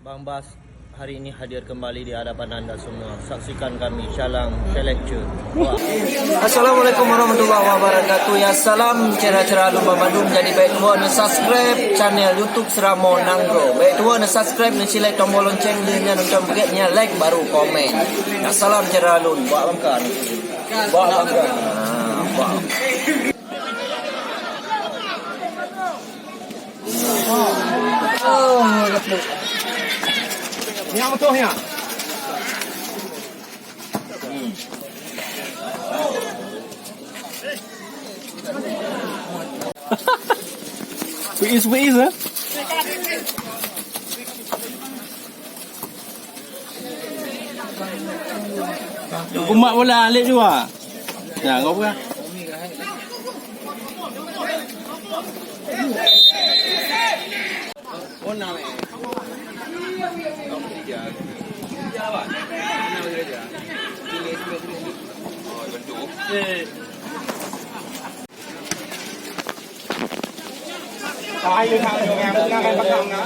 Bang Bas hari ini hadir kembali di hadapan anda semua. Saksikan kami Shalang Lecture. Assalamualaikum warahmatullahi wabarakatuh. Ya salam cerah-cerah lumba madum. Jadi baik tuan subscribe channel YouTube Seramo Nangro. Baik tuan subscribe dan sila tombol lonceng dengan untuk begitu like baru komen. Ya salam cerah lun. Buat bangkan. Buat bangkan. Buat. Ni apa tu ya? Squeeze, eh? Kumat bola alik juga. Ya, kau buka. Tayo na, yung mga bakang na.